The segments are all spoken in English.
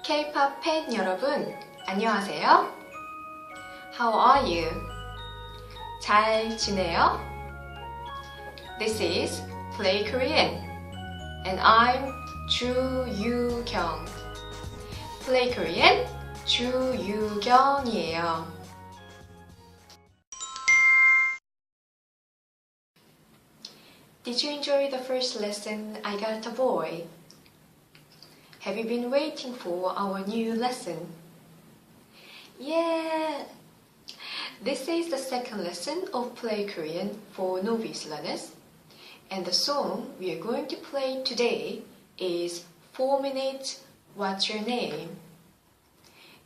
K-pop 팬 여러분, 안녕하세요. How are you? 잘 지내요? This is PlayKorean, and I'm 주유경. PlayKorean 주유경이에요. Did you enjoy the first lesson, I Got a Boy? Have you been waiting for our new lesson? Yeah! This is the second lesson of PlayKorean for novice learners, and the song we are going to play today is 4 minutes, What's Your Name?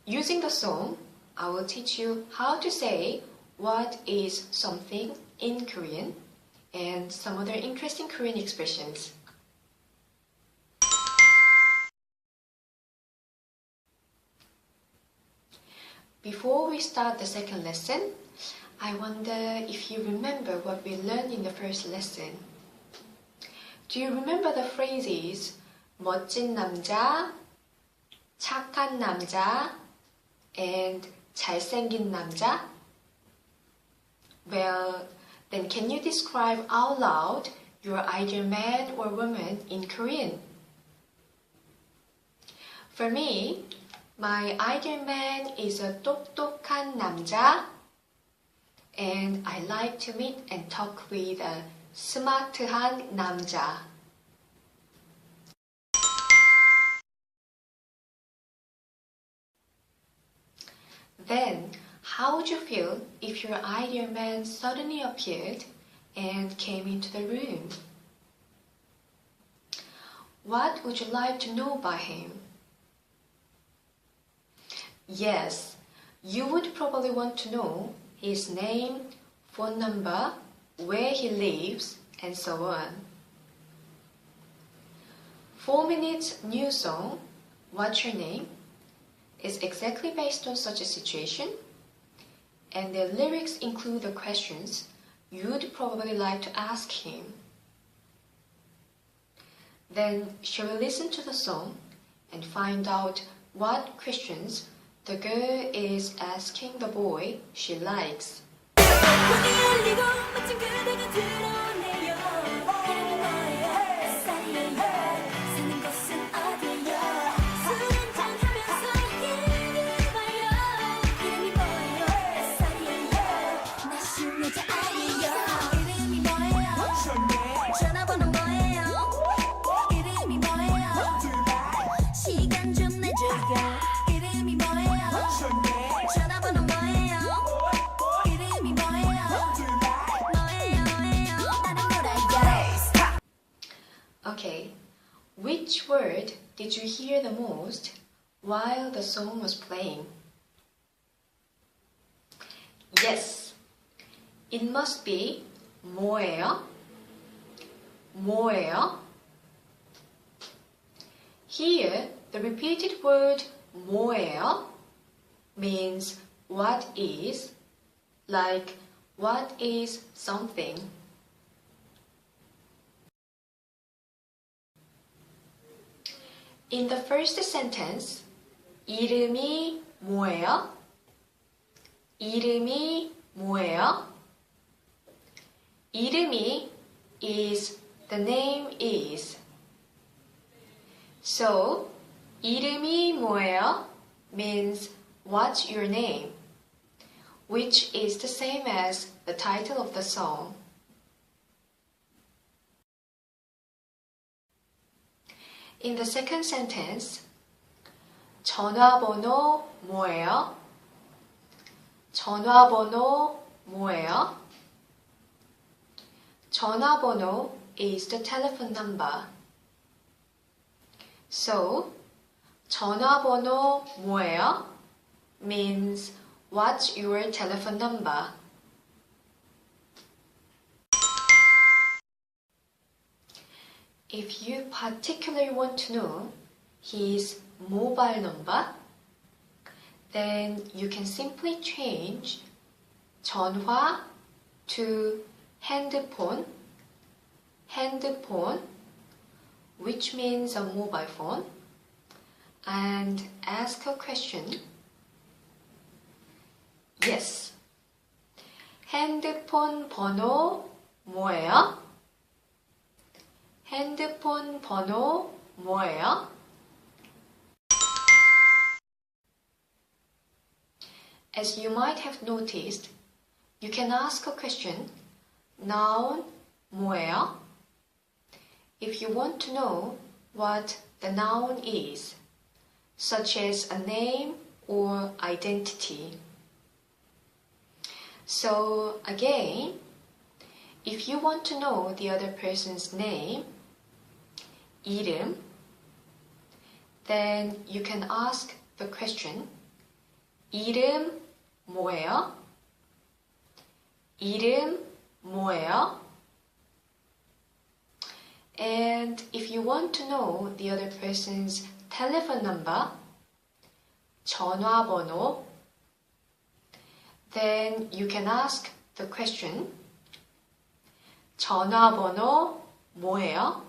Using the song, I will teach you how to say what is something in Korean and some other interesting Korean expressions. Before we start the second lesson, I wonder if you remember what we learned in the first lesson. Do you remember the phrases 멋진 남자, 착한 남자, and 잘생긴 남자? Well, then can you describe out loud your ideal man or woman in Korean? For me, my ideal man is a 똑똑한 남자, and I like to meet and talk with a 스마트한 남자. Then, how would you feel if your ideal man suddenly appeared and came into the room? What would you like to know about him? Yes, you would probably want to know his name, phone number, where he lives, and so on. 4 minutes new song, What's Your Name? Is exactly based on such a situation, and the lyrics include the questions you'd probably like to ask him. Then, shall we listen to the song and find out what questions the girl is asking the boy she likes? Okay, which word did you hear the most while the song was playing? Yes, it must be 뭐예요? 뭐예요? Here, the repeated word 뭐예요 means what is, like what is something. In the first sentence, 이름이 뭐예요? 이름이 뭐예요? 이름이 is the name is. So, 이름이 뭐예요 means what's your name, which is the same as the title of the song. In the second sentence, 전화번호 뭐예요? 전화번호 뭐예요? 전화번호 is the telephone number. So, 전화번호 뭐예요 means what's your telephone number? If you particularly want to know his mobile number, then you can simply change 전화 to 핸드폰, which means a mobile phone, and ask a question. Yes. 핸드폰 번호 뭐예요? 핸드폰 번호 뭐예요? As you might have noticed, you can ask a question, noun 뭐예요? If you want to know what the noun is, such as a name or identity. So again, if you want to know the other person's name, 이름, then you can ask the question, 이름 뭐예요? 이름 뭐예요? And if you want to know the other person's telephone number, 전화번호, then you can ask the question, 전화번호 뭐예요?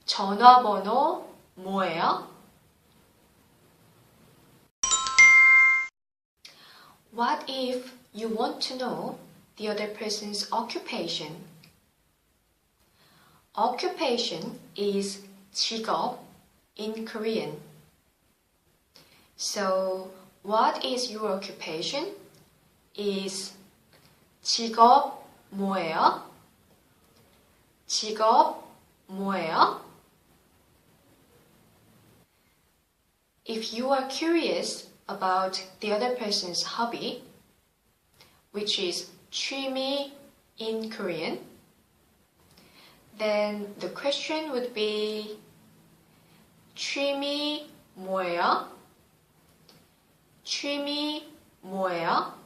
전화번호 뭐예요? What if you want to know the other person's occupation? Occupation is 직업 in Korean. So, what is your occupation? Is 직업 뭐예요? 직업 뭐예요? If you are curious about the other person's hobby, which is 취미 in Korean, then the question would be 취미 뭐예요? 취미 뭐예요?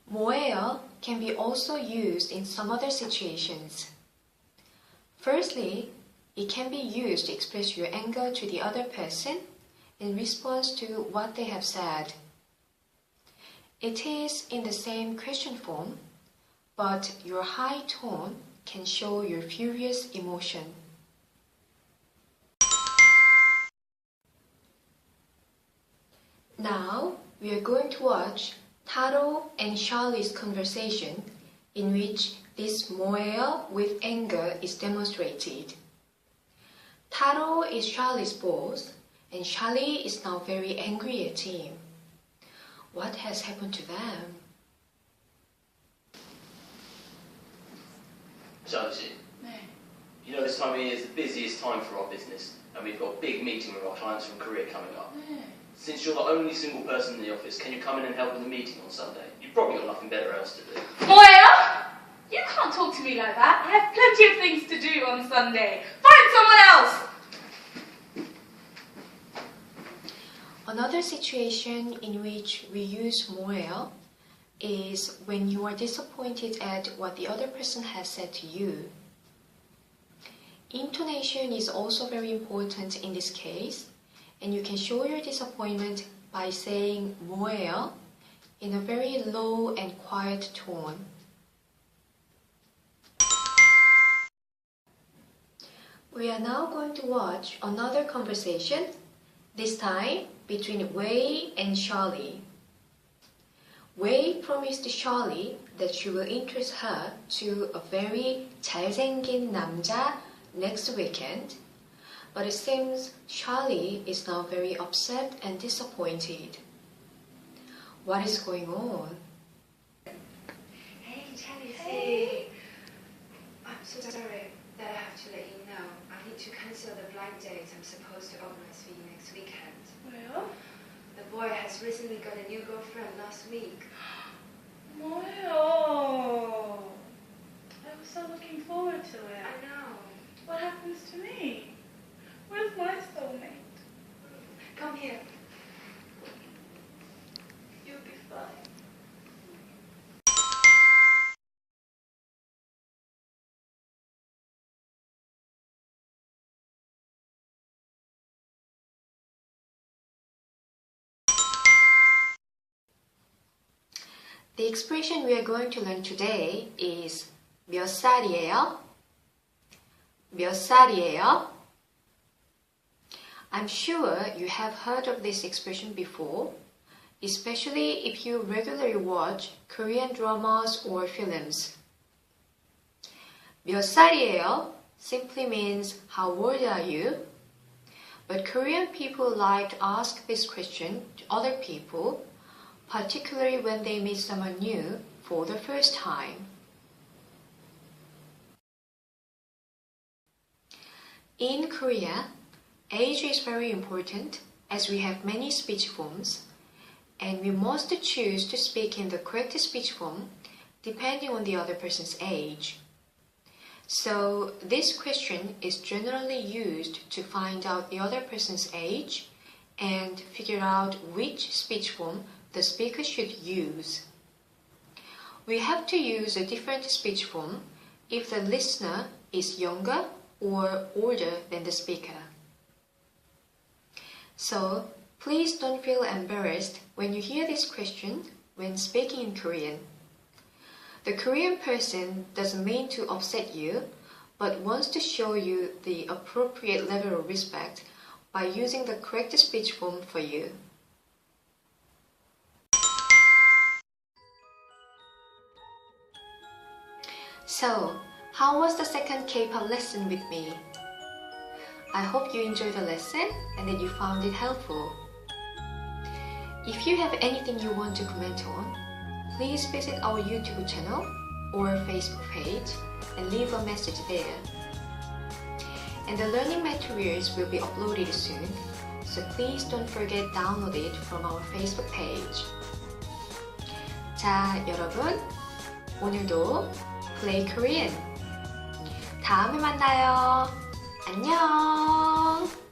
뭐예요 can be also used in some other situations. Firstly, it can be used to express your anger to the other person in response to what they have said. It is in the same question form, but your high tone can show your furious emotion. Now, we are going to watch Taro and Charlie's conversation in which this 뭐예요 with anger is demonstrated. Taro is Charlie's boss and Charlie is now very angry at him. What has happened to them? Josie, you know this time of year is the busiest time for our business, and we've got a big meeting with our clients from Korea coming up. Since you're the only single person in the office, can you come in and help with the meeting on Sunday? You've probably got nothing better else to do. 뭐예요? You can't talk to me like that. I have plenty of things to do on Sunday. Find someone else! Another situation in which we use 뭐예요 is when you are disappointed at what the other person has said to you. Intonation is also very important in this case, and you can show your disappointment by saying 뭐예요 in a very low and quiet tone. We are now going to watch another conversation, this time between Wei and Charlie. Wei promised Charlie that she will introduce her to a very 잘생긴 남자 next weekend, but it seems Charlie is now very upset and disappointed. What is going on? Hey, Charlie. Hey. I'm so sorry that I have to let you know. I need to cancel the blind date I'm supposed to organize for you next weekend. 뭐예요? The boy has recently got a new girlfriend last week. 뭐예요? I was so looking forward to it. I know. What happens to me? Where's my soulmate? Come here. You'll be fine. The expression we are going to learn today is 몇 살이에요? 몇 살이에요? I'm sure you have heard of this expression before, especially if you regularly watch Korean dramas or films. 몇 살이에요 simply means how old are you? But Korean people like to ask this question to other people, particularly when they meet someone new for the first time. In Korea, age is very important as we have many speech forms, and we must choose to speak in the correct speech form depending on the other person's age. So this question is generally used to find out the other person's age and figure out which speech form the speaker should use. We have to use a different speech form if the listener is younger or older than the speaker. So please don't feel embarrassed when you hear this question when speaking in Korean. The Korean person doesn't mean to upset you, but wants to show you the appropriate level of respect by using the correct speech form for you. So, how was the second K-pop lesson with me? I hope you enjoyed the lesson and that you found it helpful. If you have anything you want to comment on, please visit our YouTube channel or Facebook page and leave a message there. And the learning materials will be uploaded soon, so please don't forget to download it from our Facebook page. 자, 여러분, 오늘도 Play Korean. 다음에 만나요. 안녕.